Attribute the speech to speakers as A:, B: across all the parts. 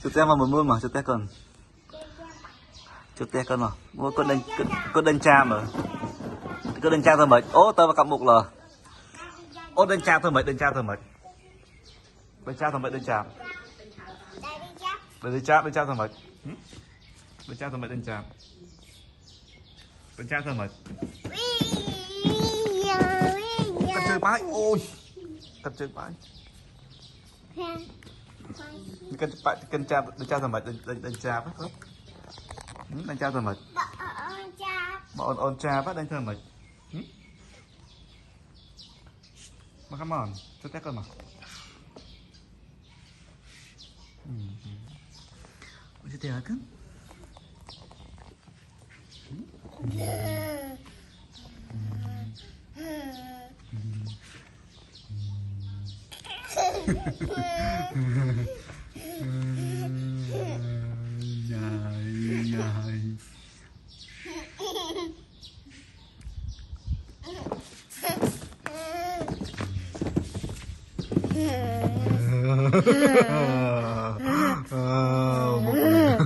A: Chút té mà muốn mà chút té con mà mua con đinh cha mà con đinh cha thôi mày ô tao vào cặp mục là ô đinh cha thôi mày đinh cha thôi mày đinh cha thôi mày đinh cha thôi mày đinh cha thôi mày cắt chơi bãi ôi cắt chơi bãi cân cha thôi mày đinh cha phải không đinh cha thôi mày bọn ôn cha bắt đinh thôi mày mà come on cho tét con mà cho tét con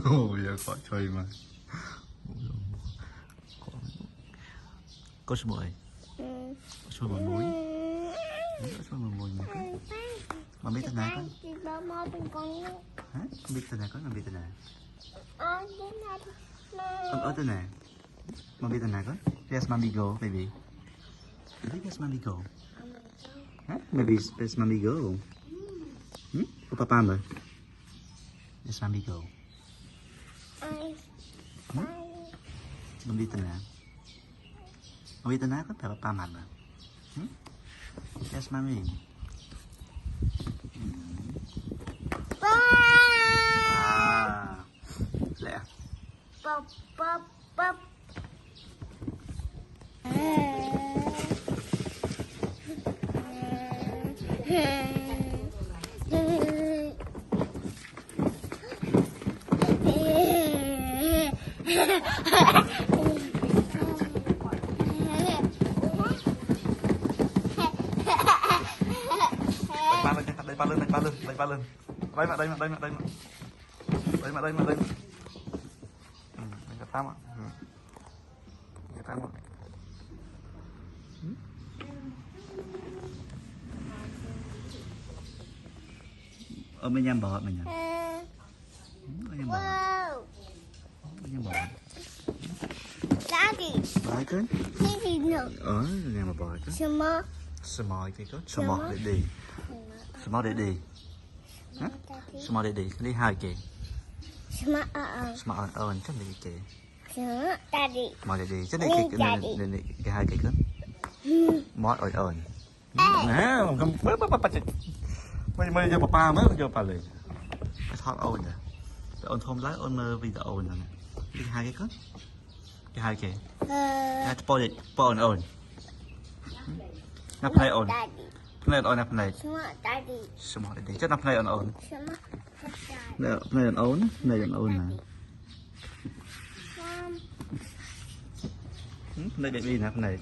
A: ôi khỏi chơi mà có số mười số mười muối số mười muối mà biết tên này con hả không biết tên này con mà biết tên này ở tên này mà biết tên này con yes mommy go baby yes mommy go huh? Maybe it's mommy go của papa mà yes mommy go không biết tên nào không biết tên nào có phải papa mặt mà yes mommy lẹ ba lưng đây cái tam ạ bên nhâm bò mình nhâm bò Daddy bò cái nhà mà bò cái small cái có small để đi hả small để đi đi hai kì small ơn chắc là kì small để đi chắc là cái hai kì cơ mót ơn nè không mới cho papa mới cho bà liền cái thoát ôn nè ôn thôm lái ôn mơ vì ôn nè đi hai cái cất cái hai kì hai po ôn nắp này ôn này ôn nắp này small để đi chắc nắp này ôn này ôn nè này để đi nắp này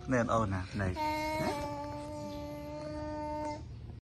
A: này ôn nè này